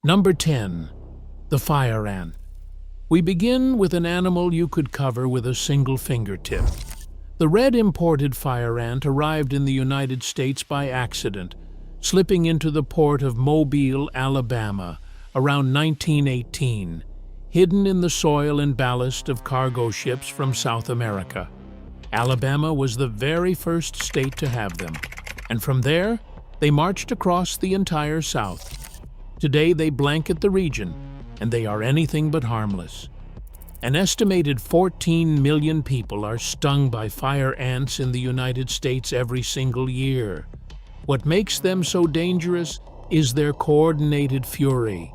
Number 10. The fire ant. We begin with an animal you could cover with a single fingertip. The red imported fire ant arrived in the United States by accident, slipping into the port of Mobile, Alabama, around 1918, hidden in the soil and ballast of cargo ships from South America. Alabama was the very first state to have them, and from there, they marched across the entire South. Today, they blanket the region, and they are anything but harmless. An estimated 14 million people are stung by fire ants in the United States every single year. What makes them so dangerous is their coordinated fury.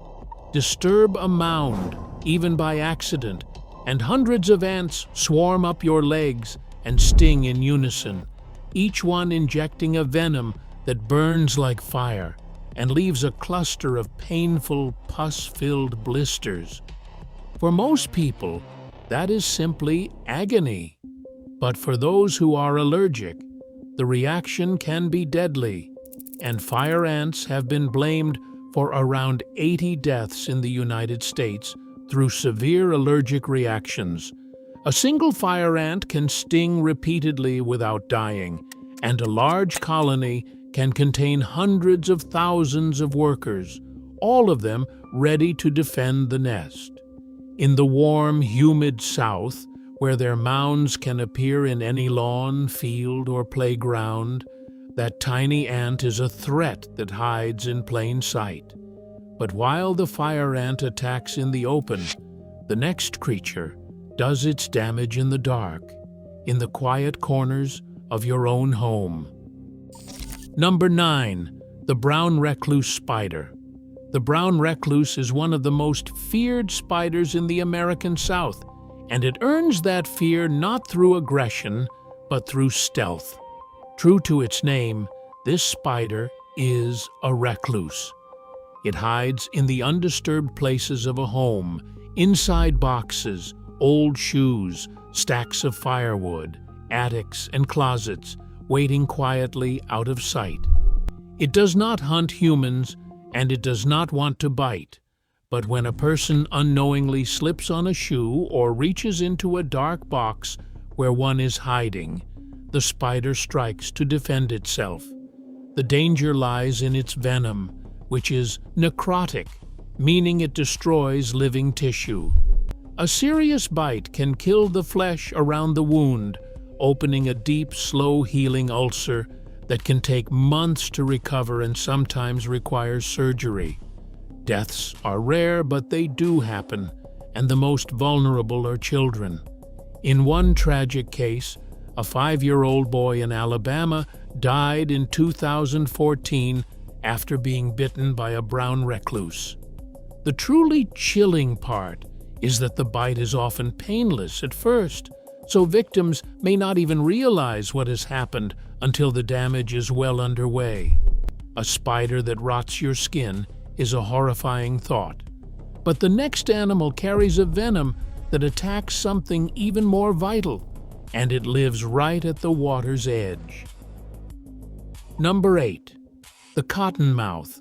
Disturb a mound, even by accident, and hundreds of ants swarm up your legs and sting in unison, each one injecting a venom that burns like fire and leaves a cluster of painful, pus-filled blisters. For most people, that is simply agony. But for those who are allergic, the reaction can be deadly, and fire ants have been blamed for around 80 deaths in the United States through severe allergic reactions. A single fire ant can sting repeatedly without dying, and a large colony can contain hundreds of thousands of workers, all of them ready to defend the nest. In the warm, humid South, where their mounds can appear in any lawn, field, or playground, that tiny ant is a threat that hides in plain sight. But while the fire ant attacks in the open, the next creature does its damage in the dark, in the quiet corners of your own home. Number 9. The brown recluse spider. The brown recluse is one of the most feared spiders in the American South, and it earns that fear not through aggression, but through stealth. True to its name, this spider is a recluse. It hides in the undisturbed places of a home, inside boxes, old shoes, stacks of firewood, attics, and closets, waiting quietly out of sight. It does not hunt humans, and it does not want to bite. But when a person unknowingly slips on a shoe or reaches into a dark box where one is hiding, the spider strikes to defend itself. The danger lies in its venom, which is necrotic, meaning it destroys living tissue. A serious bite can kill the flesh around the wound, opening a deep, slow-healing ulcer that can take months to recover and sometimes requires surgery. Deaths are rare, but they do happen, and the most vulnerable are children. In one tragic case, a 5-year-old boy in Alabama died in 2014 after being bitten by a brown recluse. The truly chilling part is that the bite is often painless at first, so victims may not even realize what has happened until the damage is well underway. A spider that rots your skin is a horrifying thought. But the next animal carries a venom that attacks something even more vital, and it lives right at the water's edge. Number 8. The cottonmouth.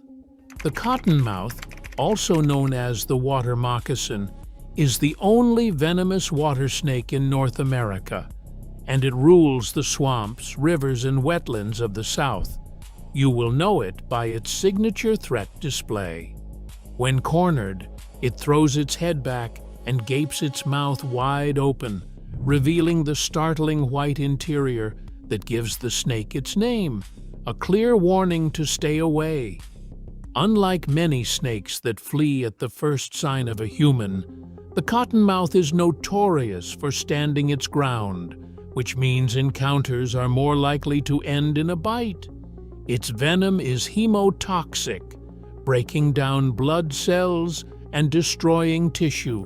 The cottonmouth, also known as the water moccasin, is the only venomous water snake in North America, and it rules the swamps, rivers, and wetlands of the South. You will know it by its signature threat display. When cornered, it throws its head back and gapes its mouth wide open, revealing the startling white interior that gives the snake its name, a clear warning to stay away. Unlike many snakes that flee at the first sign of a human, the cottonmouth is notorious for standing its ground, which means encounters are more likely to end in a bite. Its venom is hemotoxic, breaking down blood cells and destroying tissue,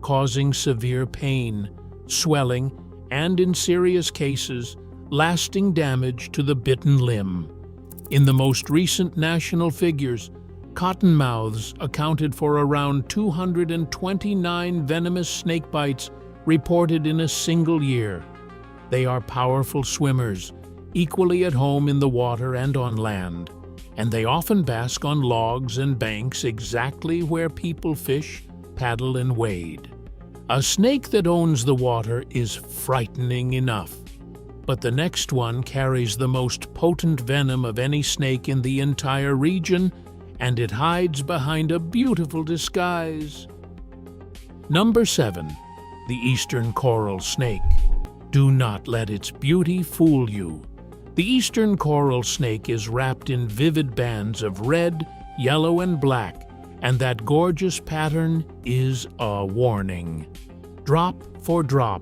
causing severe pain, swelling, and in serious cases, lasting damage to the bitten limb. In the most recent national figures, cottonmouths accounted for around 229 venomous snake bites reported in a single year. They are powerful swimmers, equally at home in the water and on land. and they often bask on logs and banks exactly where people fish, paddle, and wade. A snake that owns the water is frightening enough, but the next one carries the most potent venom of any snake in the entire region, and it hides behind a beautiful disguise. Number 7. The Eastern Coral Snake. Do not let its beauty fool you. The Eastern Coral Snake is wrapped in vivid bands of red, yellow, and black, and that gorgeous pattern is a warning. Drop for drop,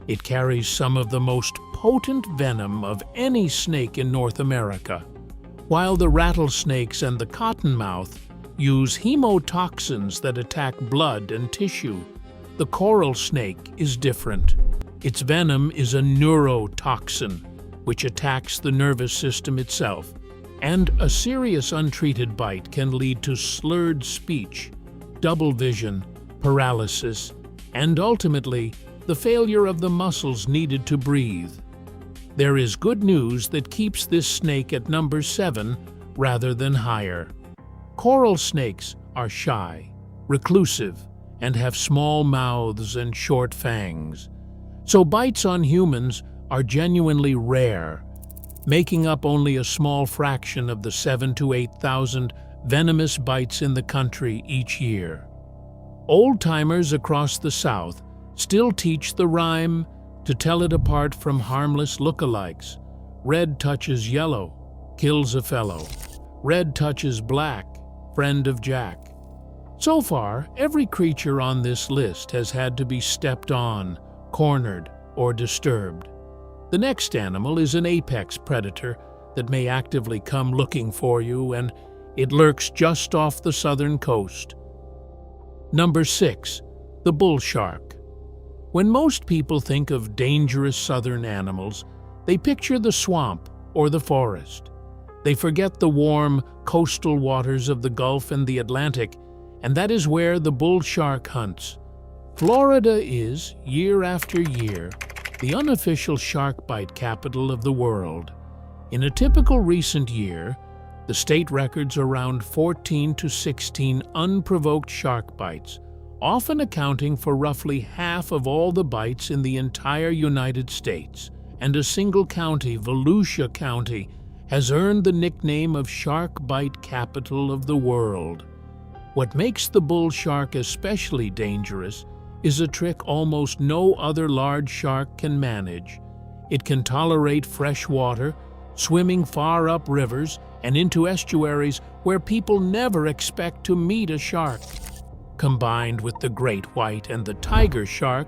it carries some of the most potent venom of any snake in North America. While the rattlesnakes and the cottonmouth use hemotoxins that attack blood and tissue, the coral snake is different. Its venom is a neurotoxin, which attacks the nervous system itself, and a serious untreated bite can lead to slurred speech, double vision, paralysis, and ultimately, the failure of the muscles needed to breathe. There is good news that keeps this snake at number 7 rather than higher. Coral snakes are shy, reclusive, and have small mouths and short fangs, so bites on humans are genuinely rare, making up only a small fraction of the 7,000 to 8,000 venomous bites in the country each year. Old-timers across the South still teach the rhyme to tell it apart from harmless lookalikes. Red touches yellow, kills a fellow. Red touches black, friend of Jack. So far, every creature on this list has had to be stepped on, cornered, or disturbed. The next animal is an apex predator that may actively come looking for you, and it lurks just off the southern coast. Number 6. The bull shark. When most people think of dangerous southern animals, they picture the swamp or the forest. They forget the warm coastal waters of the Gulf and the Atlantic, and that is where the bull shark hunts. Florida is, year after year, the unofficial shark bite capital of the world. In a typical recent year, the state records around 14 to 16 unprovoked shark bites, often accounting for roughly half of all the bites in the entire United States, and a single county, Volusia County, has earned the nickname of Shark Bite Capital of the World. What makes the bull shark especially dangerous is a trick almost no other large shark can manage. It can tolerate fresh water, swimming far up rivers and into estuaries where people never expect to meet a shark. Combined with the great white and the tiger shark,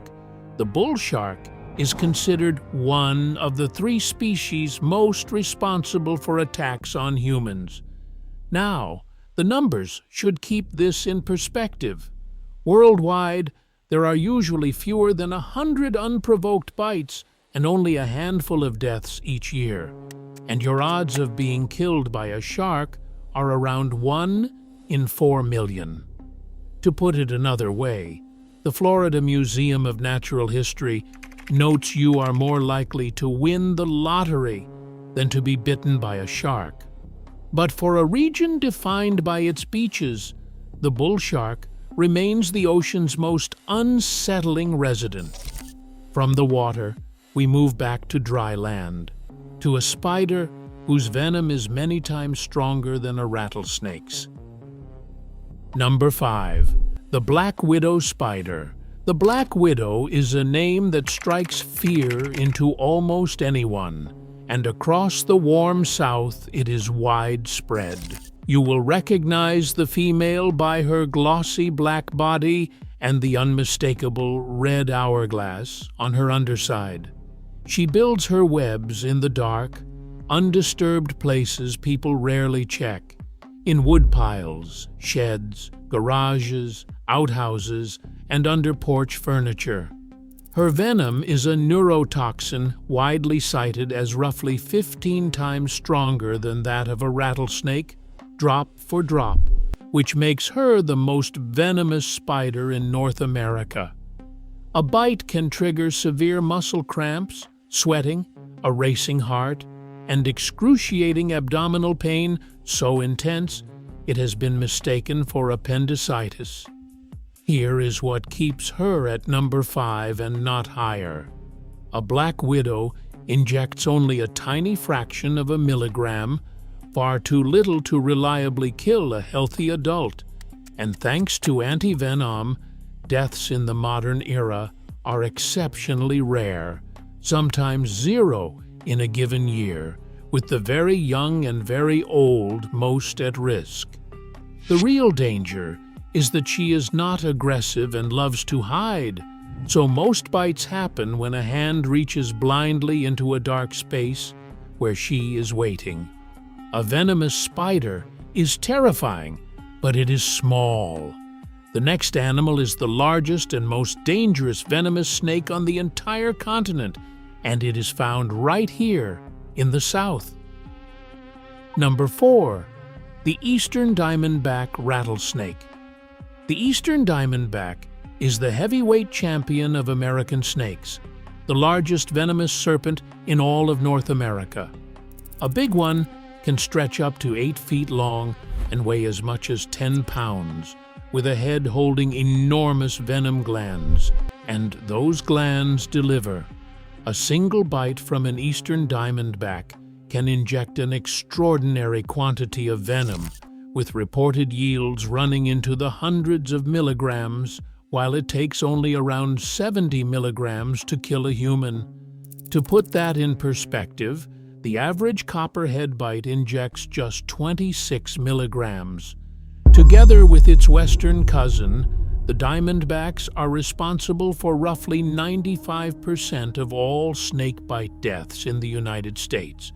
the bull shark is considered one of the 3 species most responsible for attacks on humans. Now, the numbers should keep this in perspective. Worldwide, there are usually fewer than 100 unprovoked bites and only a handful of deaths each year. And your odds of being killed by a shark are around 1 in 4 million. To put it another way, the Florida Museum of Natural History notes you are more likely to win the lottery than to be bitten by a shark. But for a region defined by its beaches, the bull shark remains the ocean's most unsettling resident. From the water, we move back to dry land, to a spider whose venom is many times stronger than a rattlesnake's. Number 5. The Black Widow Spider. The Black Widow is a name that strikes fear into almost anyone, and across the warm South it is widespread. You will recognize the female by her glossy black body and the unmistakable red hourglass on her underside. She builds her webs in the dark, undisturbed places people rarely check, in woodpiles, sheds, garages, outhouses, and under porch furniture. Her venom is a neurotoxin widely cited as roughly 15 times stronger than that of a rattlesnake, drop for drop, which makes her the most venomous spider in North America. A bite can trigger severe muscle cramps, sweating, a racing heart, and excruciating abdominal pain so intense it has been mistaken for appendicitis. Here is what keeps her at number 5 and not higher. A black widow injects only a tiny fraction of a milligram, far too little to reliably kill a healthy adult, and thanks to antivenom, deaths in the modern era are exceptionally rare, sometimes 0 in a given year, with the very young and very old most at risk. The real danger is that she is not aggressive and loves to hide, so most bites happen when a hand reaches blindly into a dark space where she is waiting. A venomous spider is terrifying, but it is small. The next animal is the largest and most dangerous venomous snake on the entire continent, and it is found right here in the south. Number 4. The Eastern Diamondback Rattlesnake. The Eastern Diamondback is the heavyweight champion of American snakes, the largest venomous serpent in all of North America. A big one can stretch up to 8 feet long and weigh as much as 10 pounds, with a head holding enormous venom glands, and those glands deliver. A single bite from an Eastern Diamondback can inject an extraordinary quantity of venom, with reported yields running into the hundreds of milligrams, while it takes only around 70 milligrams to kill a human. To put that in perspective, the average copperhead bite injects just 26 milligrams. Together with its western cousin, the diamondbacks are responsible for roughly 95% of all snakebite deaths in the United States,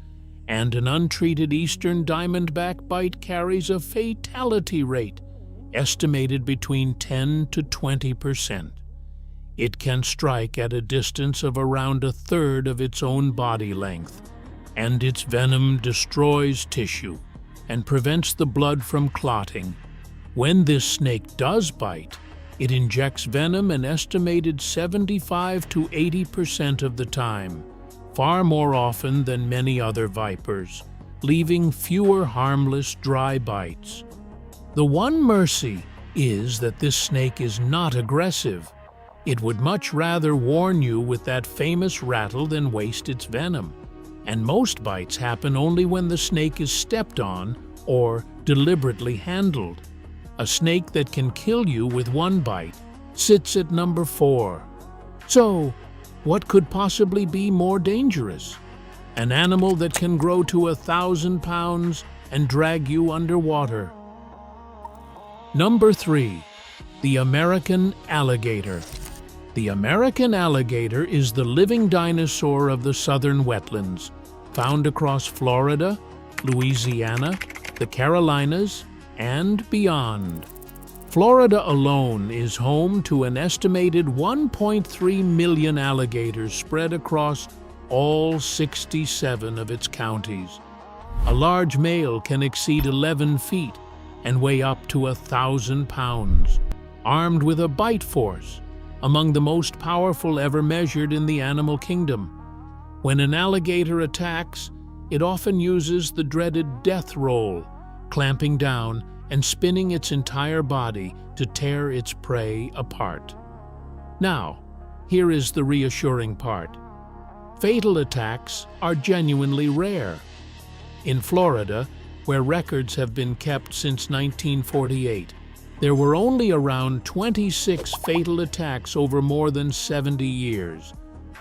and an untreated eastern diamondback bite carries a fatality rate estimated between 10 to 20%. It can strike at a distance of around 1/3 of its own body length, and its venom destroys tissue and prevents the blood from clotting. When this snake does bite, it injects venom an estimated 75 to 80% of the time, far more often than many other vipers, leaving fewer harmless dry bites. The one mercy is that this snake is not aggressive. It would much rather warn you with that famous rattle than waste its venom. And most bites happen only when the snake is stepped on or deliberately handled. A snake that can kill you with one bite sits at number 4. So, what could possibly be more dangerous? An animal that can grow to 1,000 pounds and drag you underwater. Number 3. The American Alligator. The American alligator is the living dinosaur of the southern wetlands, found across Florida, Louisiana, the Carolinas, and beyond. Florida alone is home to an estimated 1.3 million alligators spread across all 67 of its counties. A large male can exceed 11 feet and weigh up to 1,000 pounds, armed with a bite force, among the most powerful ever measured in the animal kingdom. When an alligator attacks, it often uses the dreaded death roll, clamping down and spinning its entire body to tear its prey apart. Now, here is the reassuring part. Fatal attacks are genuinely rare. In Florida, where records have been kept since 1948, there were only around 26 fatal attacks over more than 70 years,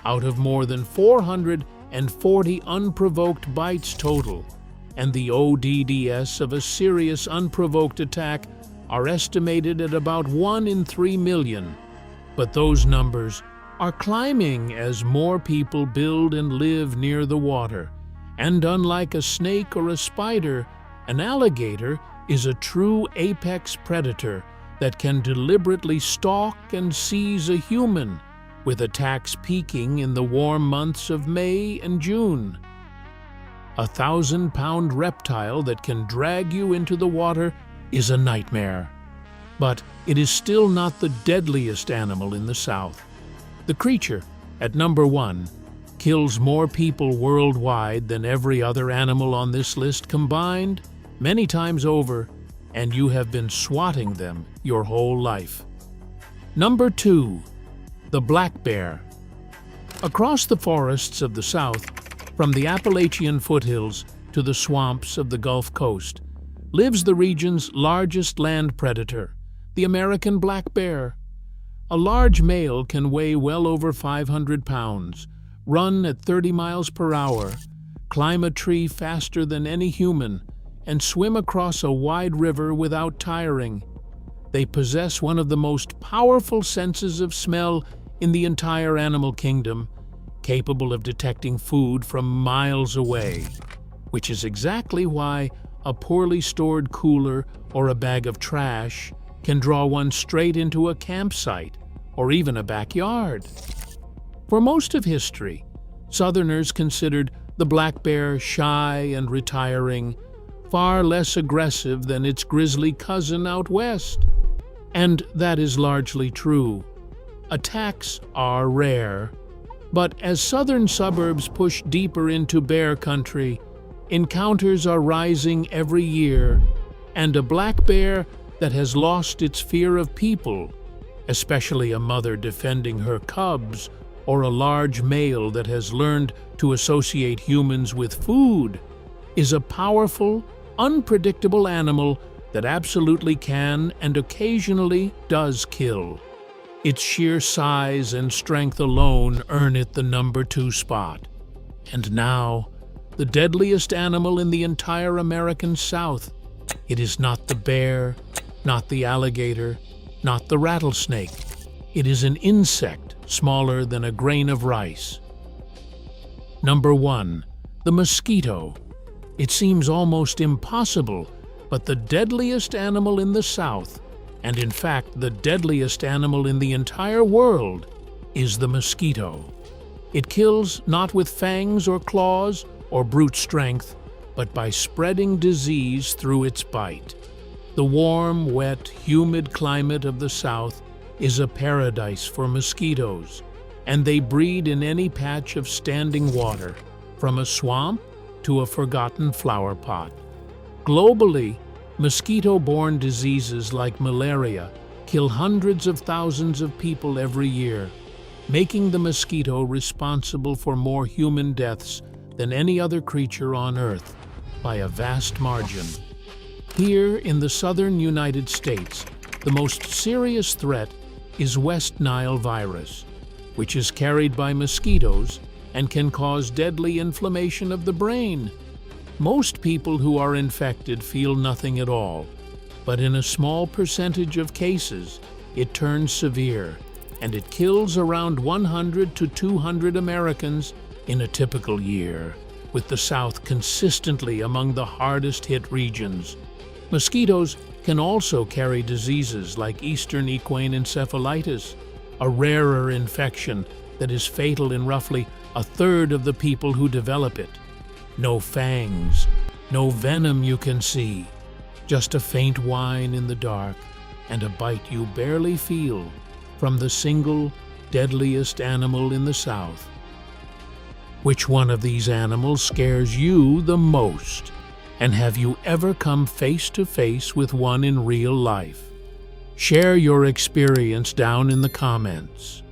out of more than 440 unprovoked bites total, and the ODDs of a serious unprovoked attack are estimated at about 1 in 3 million. But those numbers are climbing as more people build and live near the water, and unlike a snake or a spider, an alligator is a true apex predator that can deliberately stalk and seize a human, with attacks peaking in the warm months of May and June. A 1,000-pound reptile that can drag you into the water is a nightmare. But it is still not the deadliest animal in the South. The creature, at number 1, kills more people worldwide than every other animal on this list combined, many times over, and you have been swatting them your whole life. Number 2. The black bear. Across the forests of the South, from the Appalachian foothills to the swamps of the Gulf Coast, lives the region's largest land predator, the American black bear. A large male can weigh well over 500 pounds, run at 30 miles per hour, climb a tree faster than any human, and swim across a wide river without tiring. They possess one of the most powerful senses of smell in the entire animal kingdom, capable of detecting food from miles away, which is exactly why a poorly stored cooler or a bag of trash can draw one straight into a campsite or even a backyard. For most of history, Southerners considered the black bear shy and retiring, far less aggressive than its grisly cousin out west. And that is largely true. Attacks are rare, but as southern suburbs push deeper into bear country, encounters are rising every year, and a black bear that has lost its fear of people, especially a mother defending her cubs, or a large male that has learned to associate humans with food, is a powerful, unpredictable animal that absolutely can and occasionally does kill. Its sheer size and strength alone earn it the number 2 spot. And now, the deadliest animal in the entire American South. It is not the bear, not the alligator, not the rattlesnake. It is an insect smaller than a grain of rice. Number 1. The mosquito. It seems almost impossible, but the deadliest animal in the South, and in fact the deadliest animal in the entire world, is the mosquito. It kills not with fangs or claws or brute strength, but by spreading disease through its bite. The warm, wet, humid climate of the South is a paradise for mosquitoes, and they breed in any patch of standing water, from a swamp to a forgotten flower pot. Globally, mosquito-borne diseases like malaria kill hundreds of thousands of people every year, making the mosquito responsible for more human deaths than any other creature on Earth by a vast margin. Here in the southern United States, the most serious threat is West Nile virus, which is carried by mosquitoes and can cause deadly inflammation of the brain. Most people who are infected feel nothing at all, but in a small percentage of cases, it turns severe, and it kills around 100 to 200 Americans in a typical year, with the South consistently among the hardest-hit regions. Mosquitoes can also carry diseases like Eastern equine encephalitis, a rarer infection that is fatal in roughly a third of the people who develop it. No fangs, no venom you can see, just a faint whine in the dark and a bite you barely feel from the single deadliest animal in the South. Which one of these animals scares you the most? And have you ever come face to face with one in real life? Share your experience down in the comments.